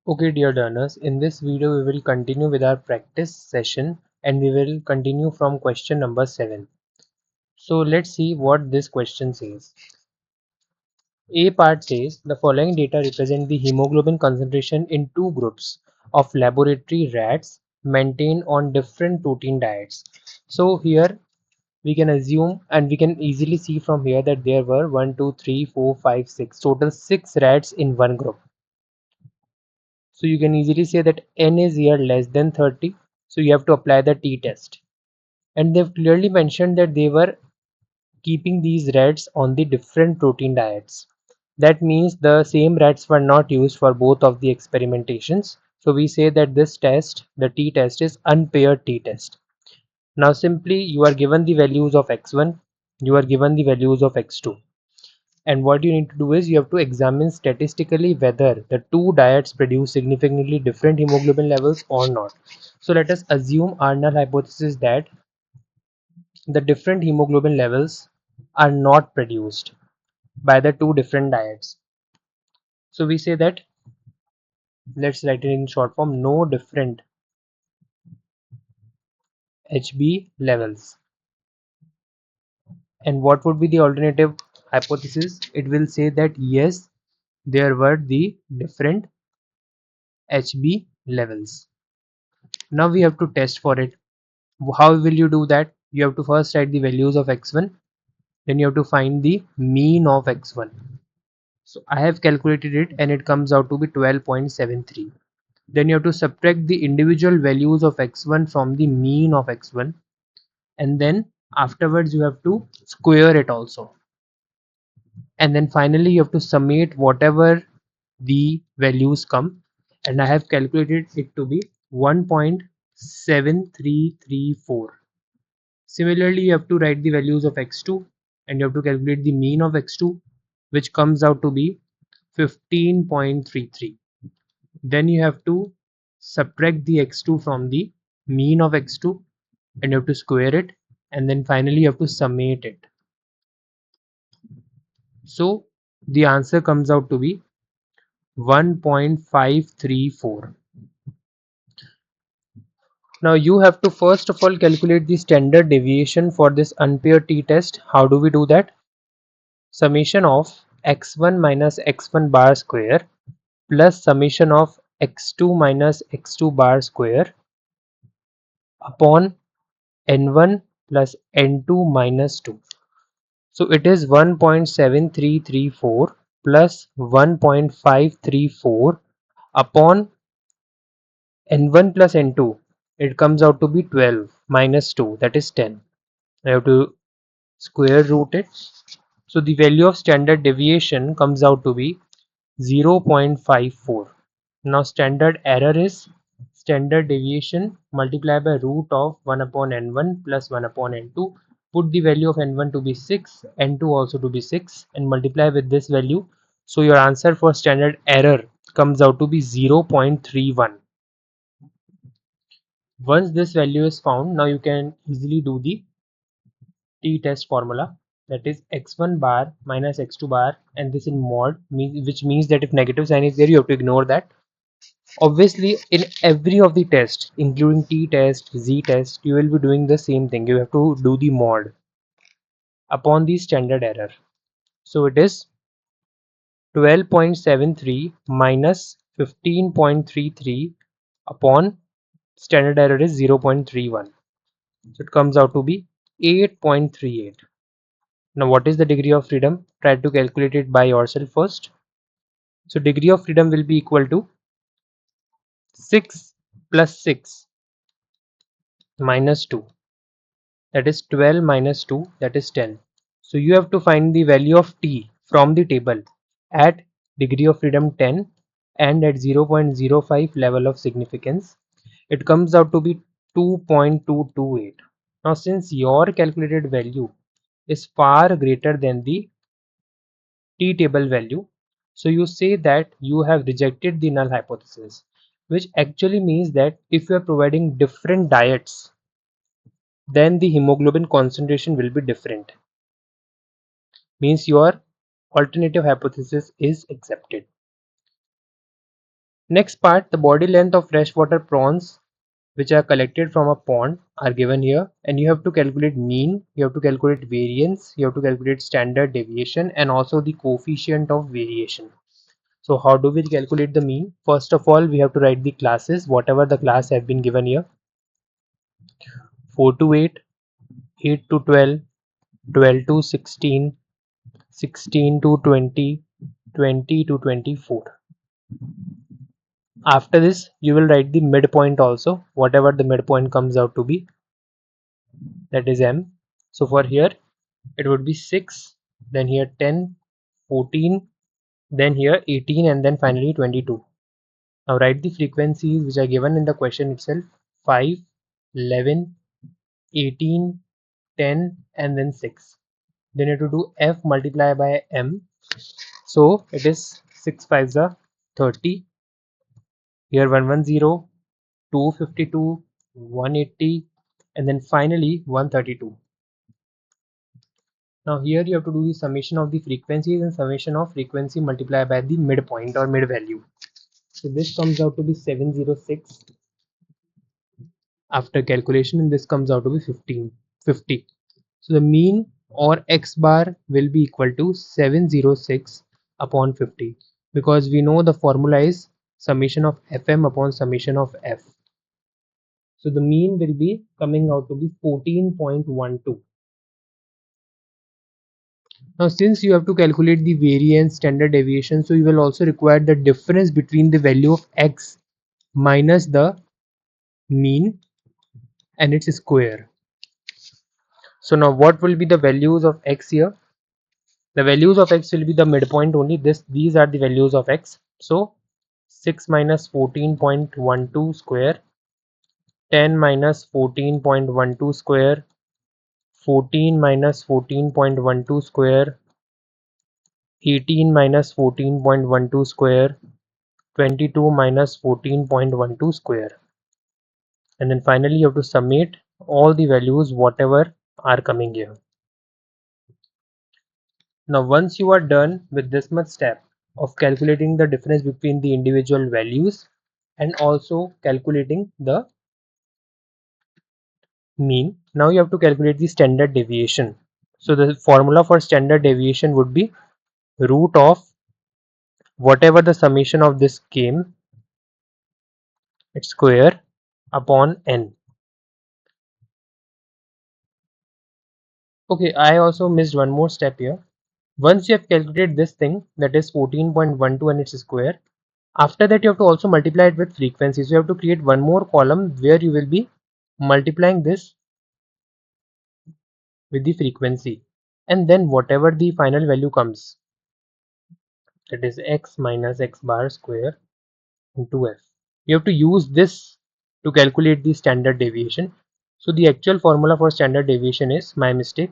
Okay, dear learners, in this video we will continue with our practice session and we will continue from question number 7. So let's see what this question says. A part says the following data represent the hemoglobin concentration in two groups of laboratory rats maintained on different protein diets. So here we can assume and we can easily see from here that there were 1, 2, 3, 4, 5, 6, total 6 rats in one group. So you can easily say that n is here less than 30. So you have to apply the t-test. And they've clearly mentioned that they were keeping these rats on the different protein diets. That means the same rats were not used for both of the experimentations. So we say that this test, the t-test, is unpaired t-test. Now simply you are given the values of x1, you are given the values of x2. And what you need to do is you have to examine statistically whether the two diets produce significantly different hemoglobin levels or not. So let us assume our null hypothesis that the different hemoglobin levels are not produced by the two different diets. So we say that, let's write it in short form, no different HB levels. And what would be the alternative hypothesis? It will say that yes, there were the different HB levels. Now we have to test for it. How will you do that? You have to first write the values of x1, then you have to find the mean of x1. So I have calculated it and it comes out to be 12.73. Then you have to subtract the individual values of x1 from the mean of x1, and then afterwards you have to square it also, and then finally you have to summate whatever the values come, and I have calculated it to be 1.7334. Similarly, you have to write the values of x2 and you have to calculate the mean of x2, which comes out to be 15.33. Then you have to subtract the x2 from the mean of x2 and you have to square it, and then finally you have to summate it. So the answer comes out to be 1.534. Now you have to first of all calculate the standard deviation for this unpaired t-test. How do we do that? Summation of x1 minus x1 bar square plus summation of x2 minus x2 bar square upon n1 plus n2 minus 2. So it is 1.7334 plus 1.534 upon n1 plus n2. It comes out to be 12 minus 2, that is 10. I have to square root it. So the value of standard deviation comes out to be 0.54. Now standard error is standard deviation multiplied by root of 1 upon n1 plus 1 upon n2. Put the value of n1 to be 6, n2 also to be 6, and multiply with this value. So your answer for standard error comes out to be 0.31. Once this value is found, now you can easily do the t-test formula, that is x1 bar minus x2 bar, and this in mod, which means that if negative sign is there you have to ignore that. Obviously in every of the test, including t-test, z-test, you will be doing the same thing. You have to do the mod upon the standard error. So it is 12.73 minus 15.33 upon standard error is 0.31. So it comes out to be 8.38. Now what is the degree of freedom? Try to calculate it by yourself first. So degree of freedom will be equal to 6 plus 6 minus 2, that is 12 minus 2, that is 10. So you have to find the value of t from the table at degree of freedom 10 and at 0.05 level of significance. It comes out to be 2.228. Now since your calculated value is far greater than the t table value, so you say that you have rejected the null hypothesis, which actually means that if you are providing different diets, then the hemoglobin concentration will be different. Means your alternative hypothesis is accepted. Next part, the body length of freshwater prawns which are collected from a pond are given here, and you have to calculate mean, you have to calculate variance, you have to calculate standard deviation, and also the coefficient of variation. So how do we calculate the mean? First of all, we have to write the classes, whatever the class have been given here: 4 to 8, 8 to 12, 12 to 16, 16 to 20, 20 to 24. After this, you will write the midpoint also, whatever the midpoint comes out to be, that is m. So for here, it would be 6, then here 10, 14, then here 18, and then finally 22. Now write the frequencies which are given in the question itself: 5, 11, 18, 10, and then 6. Then you have to do f multiply by m. So it is 6 5s are 30. Here 110, 252, 180, and then finally 132. Now here you have to do the summation of the frequencies and summation of frequency multiplied by the midpoint or mid value. So this comes out to be 706 after calculation, and this comes out to be 50. So the mean or x bar will be equal to 706 upon 50, because we know the formula is summation of fm upon summation of f. So the mean will be coming out to be 14.12. Now since you have to calculate the variance, standard deviation, so you will also require the difference between the value of x minus the mean and its square. So now what will be the values of x here? The values of x will be the midpoint only. These are the values of x. So 6 minus 14.12 square, 10 minus 14.12 square, 14 minus 14.12 square, 18 minus 14.12 square, 22 minus 14.12 square, and then finally you have to summate all the values whatever are coming here. Now once you are done with this much step of calculating the difference between the individual values and also calculating the mean, now you have to calculate the standard deviation. So the formula for standard deviation would be root of whatever the summation of this came, its square, upon n. Okay, I also missed one more step here. Once you have calculated this thing, that is 14.12 and its square, after that you have to also multiply it with frequency. So you have to create one more column where you will be multiplying this with the frequency, and then whatever the final value comes, that is x minus x bar square into f. You have to use this to calculate the standard deviation. So the actual formula for standard deviation is my mistake.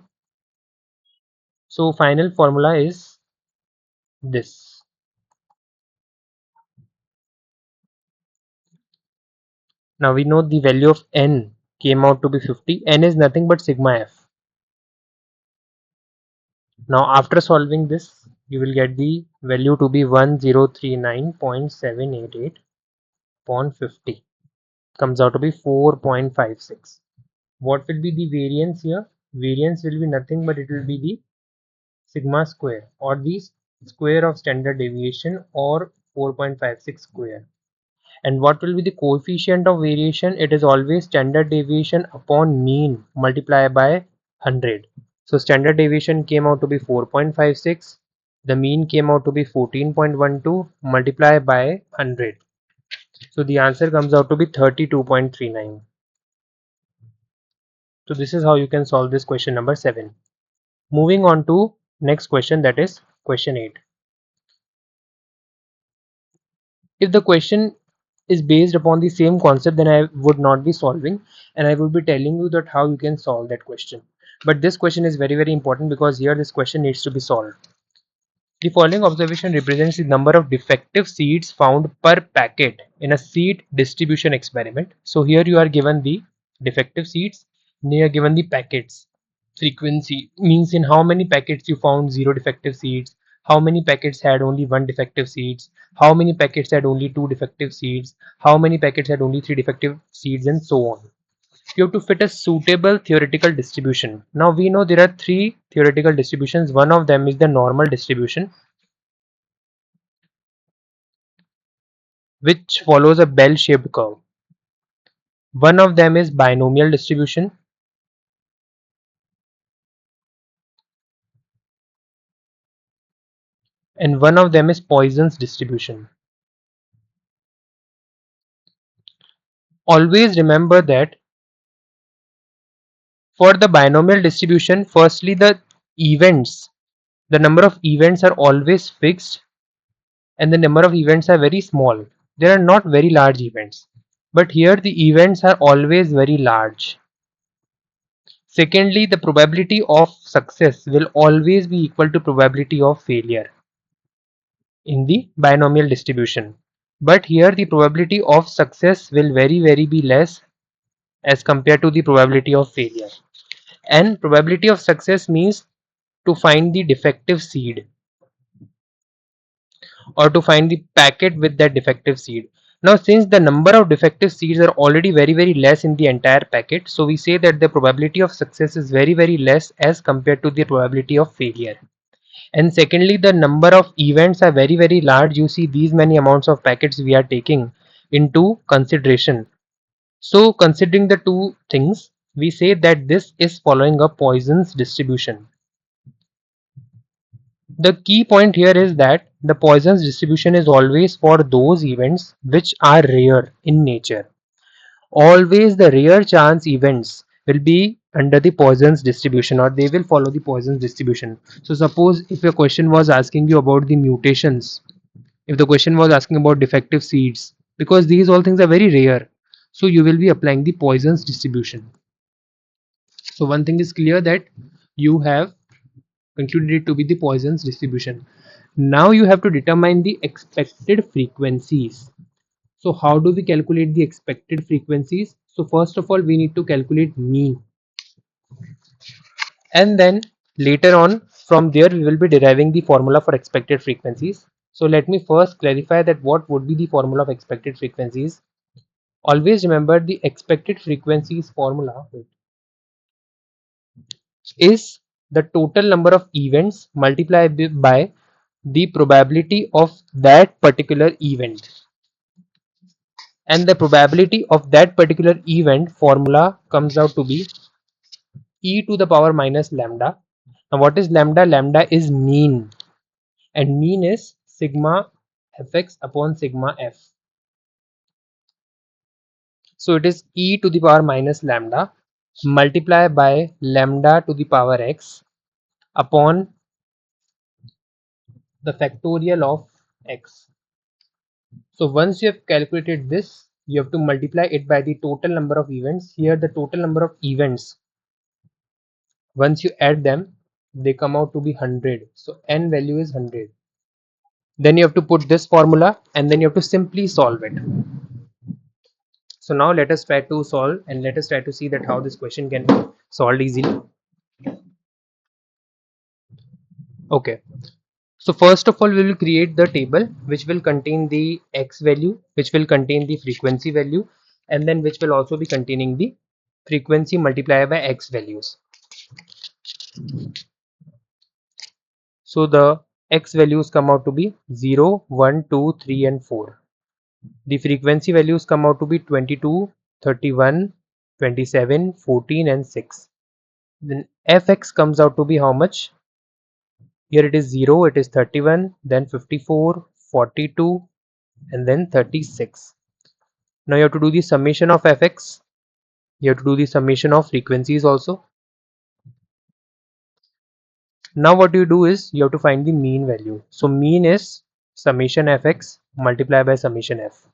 So final formula is this. Now we know the value of n came out to be 50. N is nothing but sigma f. Now after solving this, you will get the value to be 1039.788 upon 50. Comes out to be 4.56. What will be the variance here? Variance will be nothing but it will be the sigma square or the square of standard deviation, or 4.56 square. And what will be the coefficient of variation? It is always standard deviation upon mean multiplied by 100. So standard deviation came out to be 4.56. The mean came out to be 14.12 multiplied by 100. So the answer comes out to be 32.39. So this is how you can solve this question number 7. Moving on to next question, that is question 8. If the question is based upon the same concept, then I would not be solving, and I would be telling you that how you can solve that question. But this question is very important, because here this question needs to be solved. The following observation represents the number of defective seeds found per packet in a seed distribution experiment. So here you are given the defective seeds, and you are given the packets. Frequency means in how many packets you found 0 defective seeds, how many packets had only one defective seeds, how many packets had only two defective seeds, how many packets had only three defective seeds, and so on. You have to fit a suitable theoretical distribution. Now we know there are three theoretical distributions. One of them is the normal distribution, which follows a bell-shaped curve. One of them is binomial distribution, and one of them is Poisson's distribution. Always remember that for the binomial distribution, firstly the number of events are always fixed and the number of events are very small. There are not very large events, but here the events are always very large. Secondly, the probability of success will always be equal to probability of failure in the binomial distribution. But here the probability of success will very be less as compared to the probability of failure. And probability of success means to find the defective seed or to find the packet with that defective seed. Now since the number of defective seeds are already very less in the entire packet, so we say that the probability of success is very less as compared to the probability of failure. And secondly, the number of events are very large. You see these many amounts of packets we are taking into consideration. So considering the two things, we say that this is following a Poisson's distribution. The key point here is that the Poisson's distribution is always for those events which are rare in nature. Always the rare chance events will be under the Poisson's distribution, or they will follow the Poisson's distribution. So suppose if your question was asking you about the mutations, if the question was asking about defective seeds, because these all things are very rare, so you will be applying the Poisson's distribution. So one thing is clear, that you have concluded it to be the Poisson's distribution. Now you have to determine the expected frequencies. So how do we calculate the expected frequencies? So first of all, we need to calculate mean, and then later on from there we will be deriving the formula for expected frequencies. So let me first clarify that what would be the formula of expected frequencies. Always remember the expected frequencies formula is the total number of events multiplied by the probability of that particular event, and the probability of that particular event formula comes out to be e to the power minus lambda. Now what is lambda? Lambda is mean, and mean is sigma fx upon sigma f. So it is e to the power minus lambda multiplied by lambda to the power x upon the factorial of x. So once you have calculated this, you have to multiply it by the total number of events. Here the total number of events, once you add them, they come out to be 100. So n value is 100. Then you have to put this formula and then you have to simply solve it. So now let us try to solve, and let us try to see that how this question can be solved easily. Okay. So first of all, we will create the table which will contain the x value, which will contain the frequency value, and then which will also be containing the frequency multiplied by x values. So the x values come out to be 0, 1, 2, 3 and 4. The frequency values come out to be 22, 31, 27, 14 and 6. Then fx comes out to be how much? Here it is 0, it is 31, then 54, 42 and then 36. Now you have to do the summation of fx. You have to do the summation of frequencies also. Now what you do is you have to find the mean value. So mean is summation fx multiplied by summation f.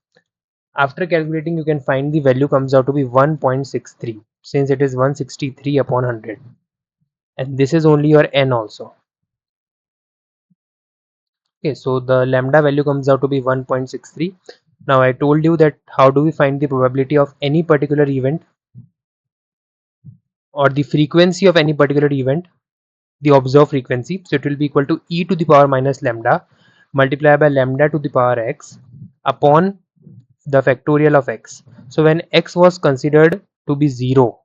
After calculating, you can find the value comes out to be 1.63, since it is 163 upon 100, and this is only your n also. Okay, so the lambda value comes out to be 1.63. Now I told you that how do we find the probability of any particular event or the frequency of any particular event. the observed frequency. So it will be equal to e to the power minus lambda multiplied by lambda to the power x upon the factorial of x. So when x was considered to be 0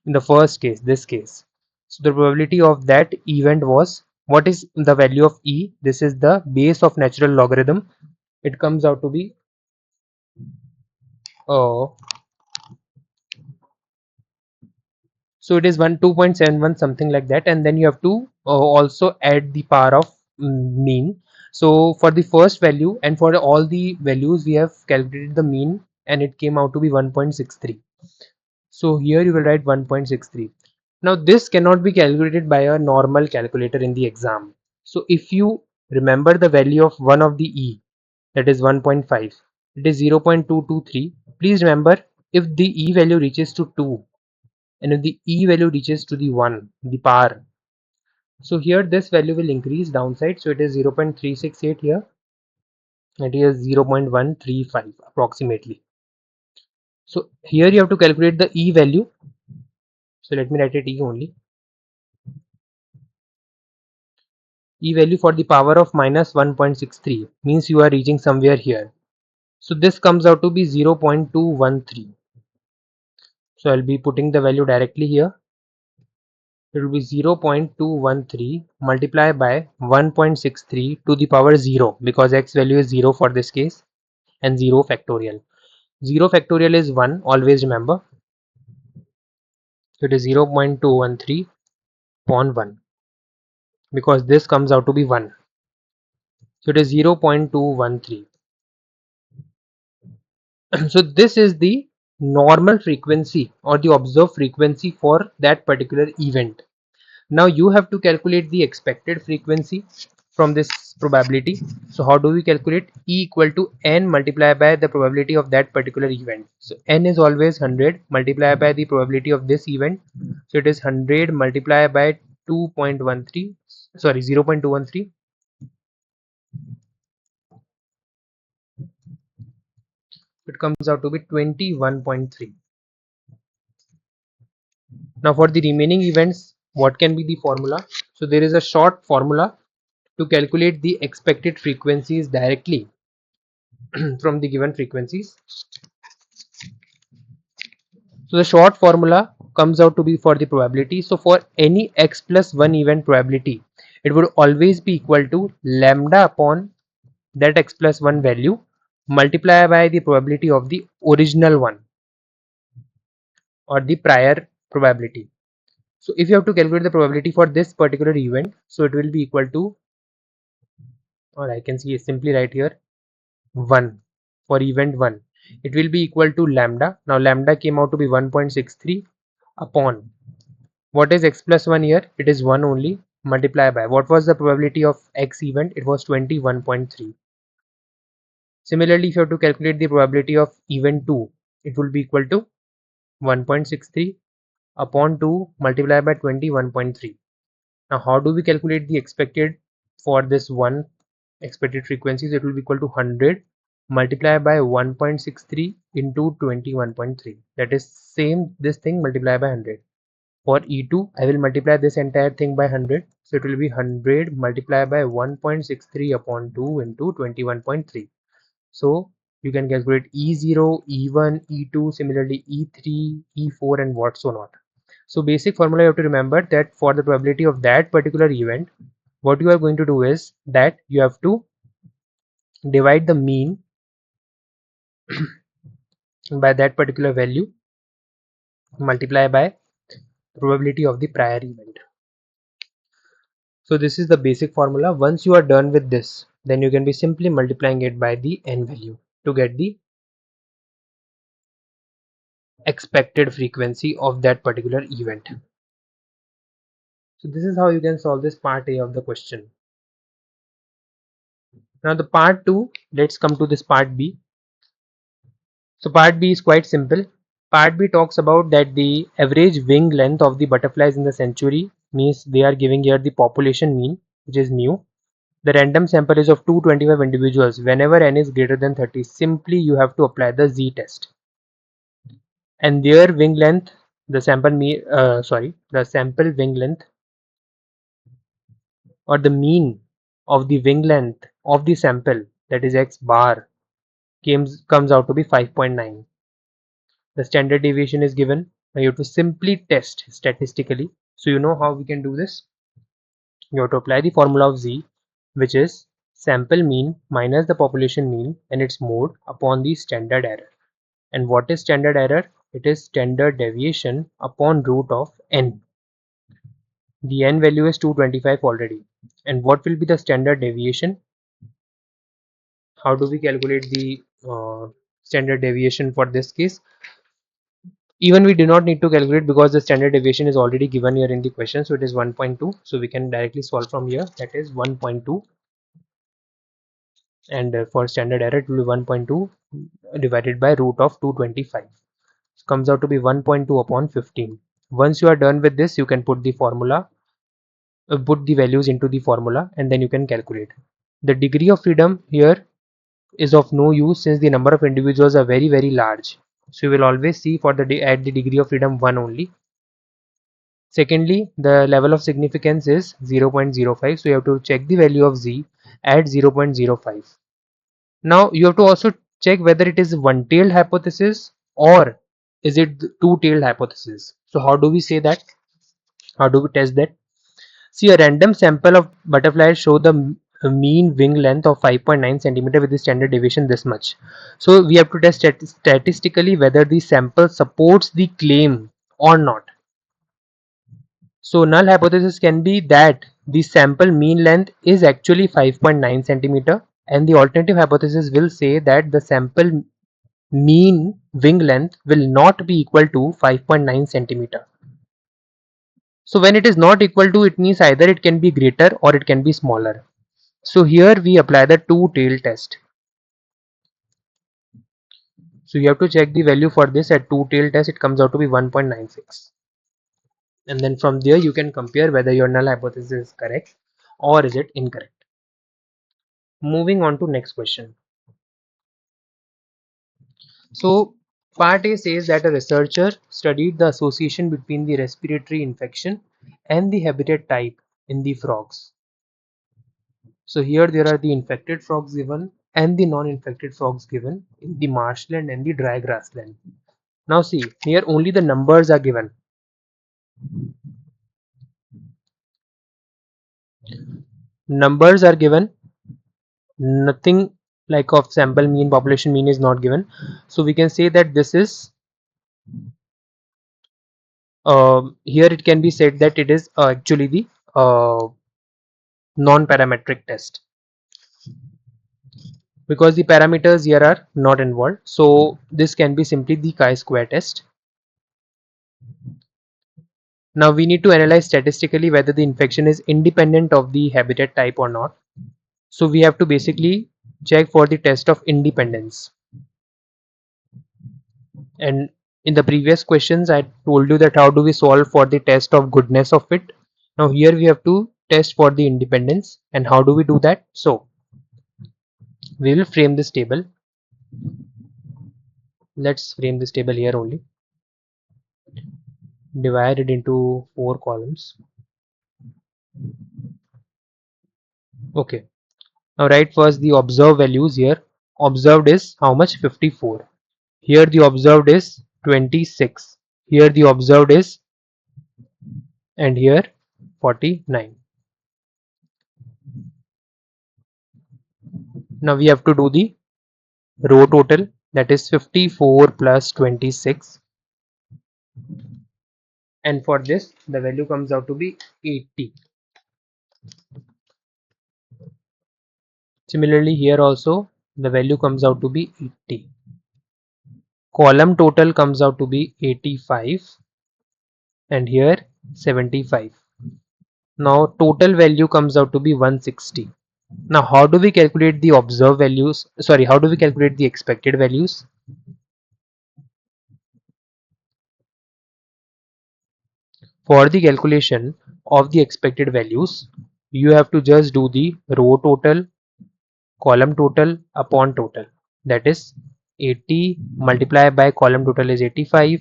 in the first case, this case, so the probability of that event was, what is the value of e? This is the base of natural logarithm. It comes out to be uh, so it is 2.71 something like that, and then you have to also add the power of mean. So for the first value and for all the values we have calculated the mean, and it came out to be 1.63. So here you will write 1.63. Now this cannot be calculated by a normal calculator in the exam. So if you remember the value of one of the e, that is 1.5, it is 0.223. Please remember, if the e value reaches to 2 and if the e value reaches to the 1, the power, so here this value will increase downside, so it is 0.368 here, it is 0.135 approximately. So here you have to calculate the e value, so let me write it e only. E value for the power of minus 1.63 means you are reaching somewhere here, so this comes out to be 0.213. So I'll be putting the value directly here. It will be 0.213 multiplied by 1.63 to the power 0, because x value is 0 for this case, and 0 factorial. 0 factorial is 1, always remember. So it is 0.213 upon 1, because this comes out to be 1. So it is 0.213. So this is the normal frequency or the observed frequency for that particular event. Now you have to calculate the expected frequency from this probability. So how do we calculate? E equal to n multiplied by the probability of that particular event. So n is always 100 multiplied by the probability of this event. So it is 100 multiplied by 2.13, sorry, 0.213. It comes out to be 21.3. Now for the remaining events, what can be the formula? So there is a short formula to calculate the expected frequencies directly from the given frequencies. So the short formula comes out to be for the probability. So for any x plus 1 event probability, it would always be equal to lambda upon that x plus 1 value multiplied by the probability of the original one or the prior probability. So if you have to calculate the probability for this particular event, so it will be equal to, or I can see simply right here, 1 for event 1. It will be equal to lambda. Now lambda came out to be 1.63 upon, what is x plus 1 here? It is 1 only, multiplied by, what was the probability of x event? It was 21.3. Similarly, if you have to calculate the probability of event 2, it will be equal to 1.63 upon 2 multiplied by 21.3. Now how do we calculate the expected for this one expected frequencies? It will be equal to 100 multiplied by 1.63 into 21.3, that is same this thing multiplied by 100. For E2, I will multiply this entire thing by 100, so it will be 100 multiplied by 1.63 upon 2 into 21.3. So you can calculate E0, E1, E2, similarly E3, E4 and what so not. So basic formula you have to remember that for the probability of that particular event, what you are going to do is that you have to divide the mean by that particular value, multiply by probability of the prior event. So this is the basic formula. Once you are done with this, then you can be simply multiplying it by the n value to get the expected frequency of that particular event. So this is how you can solve this part A of the question. Now the part 2, let's come to this part B. So part B is quite simple. Part B talks about that the average wing length of the butterflies in the century, means they are giving here the population mean, which is mu. The random sample is of 225 individuals. Whenever n is greater than 30, simply you have to apply the z test. And their wing length, the sample wing length or the mean of the wing length of the sample, that is x bar, comes out to be 5.9. The standard deviation is given. Now you have to simply test statistically. So you know how we can do this. You have to apply the formula of z, which is sample mean minus the population mean and its mode upon the standard error. And what is standard error? It is standard deviation upon root of n. The n value is 225 already. And what will be the standard deviation? How do we calculate the standard deviation for this case? Even we do not need to calculate because the standard deviation is already given here in the question. So it is 1.2. So we can directly solve from here. That is 1.2. And for standard error, it will be 1.2 divided by root of 225. It comes out to be 1.2 upon 15. Once you are done with this, you can put the formula, put the values into the formula, and then you can calculate. The degree of freedom here is of no use since the number of individuals are very large. So you will always see for the at the degree of freedom 1 only. Secondly, the level of significance is 0.05, so you have to check the value of z at 0.05. Now you have to also check whether it is one-tailed hypothesis or is it two-tailed hypothesis. So how do we say that? How do we test that? See, a random sample of butterflies show the mean wing length of 5.9 centimeter with the standard deviation this much. So we have to test statistically whether the sample supports the claim or not. So null hypothesis can be that the sample mean length is actually 5.9 centimeter, and the alternative hypothesis will say that the sample mean wing length will not be equal to 5.9 centimeter. So when it is not equal to, it means either it can be greater or it can be smaller. So here we apply the two-tail test. So you have to check the value for this at two-tail test. It comes out to be 1.96. And then from there you can compare whether your null hypothesis is correct or is it incorrect. Moving on to next question. So part A says that a researcher studied the association between the respiratory infection and the habitat type in the frogs. So here there are the infected frogs given and the non-infected frogs given in the marshland and the dry grassland. Now see, here only the numbers are given. Numbers are given, nothing like of sample mean, population mean is not given. So we can say that this is here it can be said that it is actually the non-parametric test, because the parameters here are not involved. So this can be simply the chi-square test. Now we need to analyze statistically whether the infection is independent of the habitat type or not. So we have to basically check for the test of independence. And in the previous questions I told you that how do we solve for the test of goodness of it. Now here we have to test for the independence. And how do we do that? So we will frame this table. Let's frame this table here only. Divide it into 4 columns. Okay. Now write first the observed values here. Observed is how much? 54. Here the observed is 26. Here the observed is, and here 49. Now we have to do the row total, that is 54 plus 26, and for this the value comes out to be 80. Similarly here also the value comes out to be 80. Column total comes out to be 85 and here 75. Now total value comes out to be 160. Now how do we calculate the observed values? Sorry, how do we calculate the expected values? For the calculation of the expected values, you have to just do the row total, column total upon total. That is 80 multiplied by column total is 85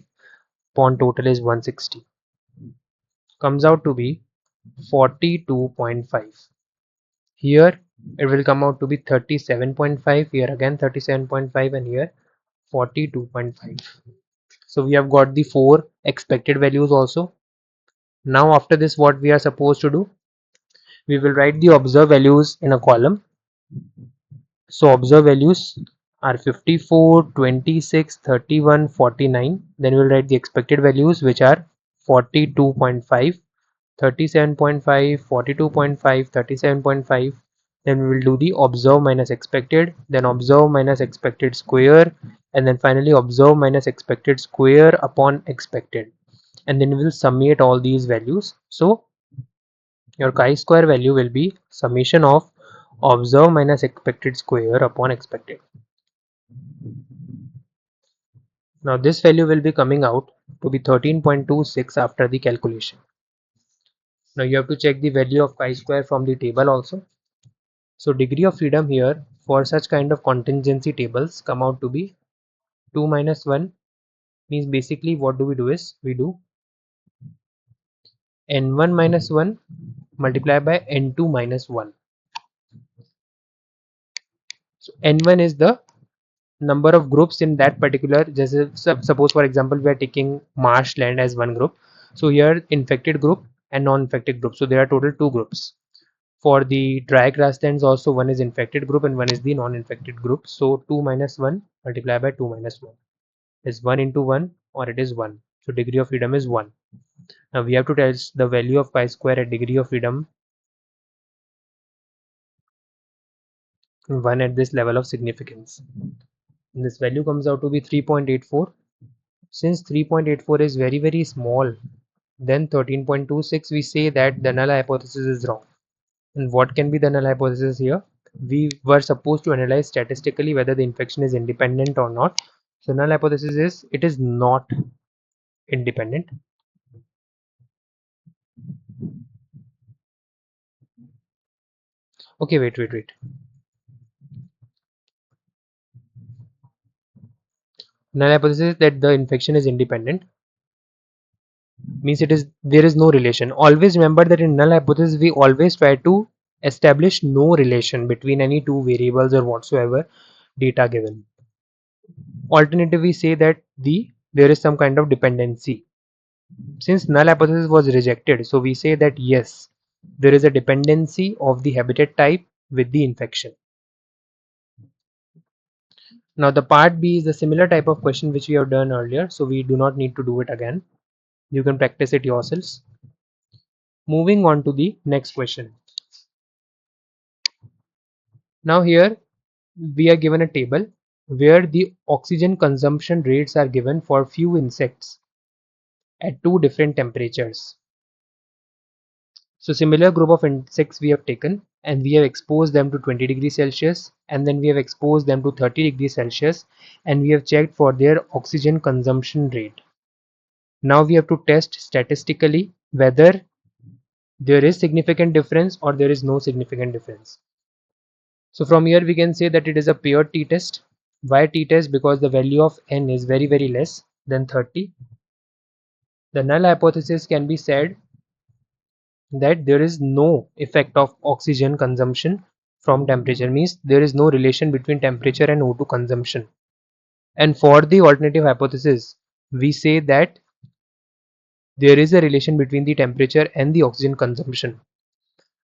upon total is 160. Comes out to be 42.5. Here it will come out to be 37.5, here again 37.5, and here 42.5. So we have got the four expected values also. Now after this, what we are supposed to do, we will write the observed values in a column. So observed values are 54, 26, 31, 49. Then we will write the expected values, which are 42.5, 37.5, 42.5, 37.5. Then we will do the observe minus expected, then observe minus expected square, and then finally observe minus expected square upon expected. And then we will summate all these values. So your chi-square value will be summation of observe minus expected square upon expected. Now this value will be coming out to be 13.26 after the calculation. Now you have to check the value of chi-square from the table also. So degree of freedom here for such kind of contingency tables come out to be 2 minus 1, means basically what do is we do n1 minus 1 multiplied by n2 minus 1. So n1 is the number of groups in that particular, just suppose for example we are taking marshland as one group. So here infected group and non-infected group, so there are total two groups. For the dry grasslands also, one is infected group and one is the non-infected group. So 2 minus 1 multiplied by 2 minus 1 is 1 into 1, or it is 1. So degree of freedom is 1. Now we have to test the value of chi-square at degree of freedom 1 at this level of significance. And this value comes out to be 3.84. Since 3.84 is very small, then 13.26 we say that the null hypothesis is wrong. And what can be the null hypothesis here? We were supposed to analyze statistically whether the infection is independent or not. So null hypothesis is it is not independent. Okay, wait. Null hypothesis that the infection is independent means it is there is no relation. Always remember that in null hypothesis we always try to establish no relation between any two variables or whatsoever data given. Alternatively, we say that there is some kind of dependency. Since null hypothesis was rejected, so we say that yes, there is a dependency of the habitat type with the infection. Now the part B is a similar type of question which we have done earlier, so we do not need to do it again. You can practice it yourselves. Moving on to the next question. Now here we are given a table where the oxygen consumption rates are given for few insects at two different temperatures. So similar group of insects we have taken and we have exposed them to 20 degrees Celsius, and then we have exposed them to 30 degrees Celsius, and we have checked for their oxygen consumption rate. Now we have to test statistically whether there is significant difference or there is no significant difference. So from here we can say that it is a paired t-test. Why t-test? Because the value of n is very less than 30. The null hypothesis can be said that there is no effect of oxygen consumption from temperature, means there is no relation between temperature and O2 consumption. And for the alternative hypothesis, we say that there is a relation between the temperature and the oxygen consumption.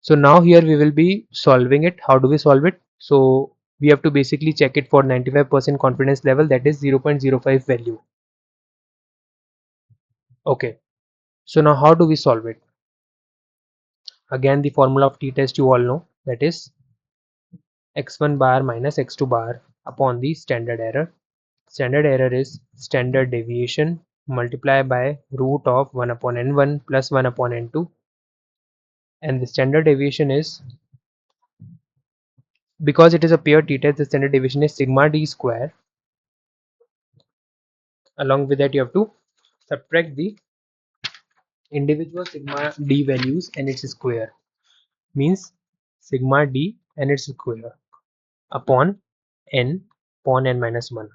So now here we will be solving it. How do we solve it? So we have to basically check it for 95% confidence level, that is 0.05 value. Okay, so now how do we solve it? Again, the formula of t-test you all know, that is x1 bar minus x2 bar upon the standard error. Standard error is standard deviation multiplied by root of 1 upon n1 plus 1 upon n2, and the standard deviation is, because it is a paired t-test, the standard deviation is sigma d square. Along with that you have to subtract the individual sigma d values and its square, means sigma d and its square upon n minus 1.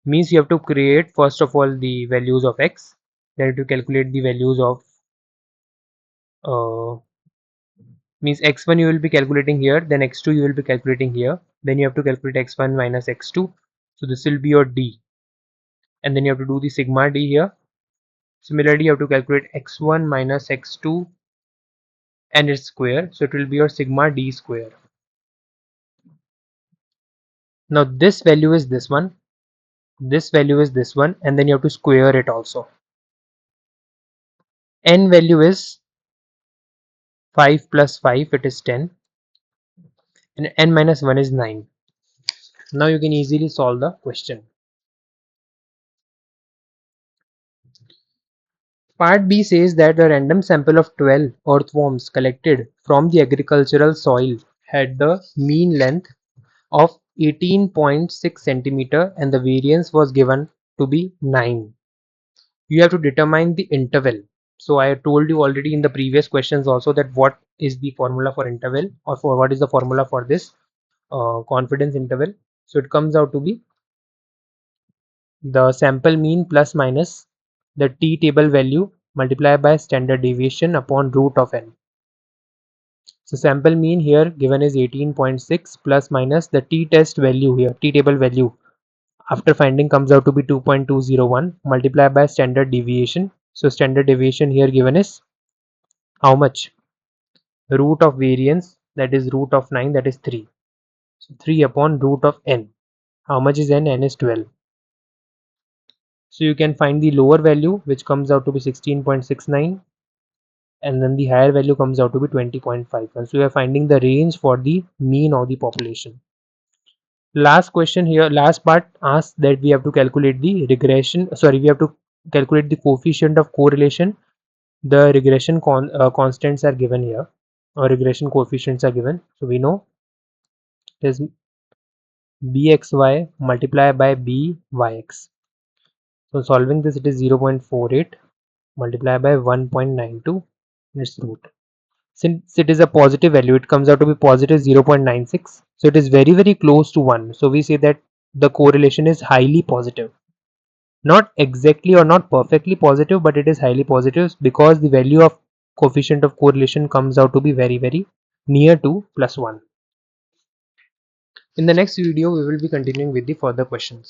Means you have to create first of all the values of x, then to calculate the values of Means x1 you will be calculating here, then x2 you will be calculating here, then you have to calculate x1 minus x2, so this will be your d, and then you have to do the sigma d here. Similarly you have to calculate x1 minus x2 and its square, so it will be your sigma d square. Now this value is this one, this value is this one, and then you have to square it also. N value is 5 plus 5, it is 10, and n minus 1 is 9. Now you can easily solve the question. Part B says that a random sample of 12 earthworms collected from the agricultural soil had the mean length of 18.6 centimeter and the variance was given to be 9. You have to determine the interval. So I told you already in the previous questions also that what is the formula for interval, or for what is the formula for this confidence interval. So it comes out to be the sample mean plus minus the t table value multiplied by standard deviation upon root of n. So sample mean here given is 18.6 plus minus the t test value here, t table value after finding comes out to be 2.201 multiplied by standard deviation. So standard deviation here given is how much? Root of variance, that is root of 9, that is 3. So 3 upon root of n. How much is n? N is 12. So you can find the lower value which comes out to be 16.69, and then the higher value comes out to be 20.51. So you are finding the range for the mean of the population. Last question here, last part asks that we have to calculate the regression, sorry, we have to calculate the coefficient of correlation. The regression constants are given here, or regression coefficients are given. So we know it is bxy multiplied by byx. So solving this, it is 0.48 multiplied by 1.92 its root. Since it is a positive value, it comes out to be positive 0.96. So it is very close to 1. So we say that the correlation is highly positive. Not exactly or not perfectly positive, but it is highly positive because the value of coefficient of correlation comes out to be very near to plus 1. In the next video, we will be continuing with the further questions.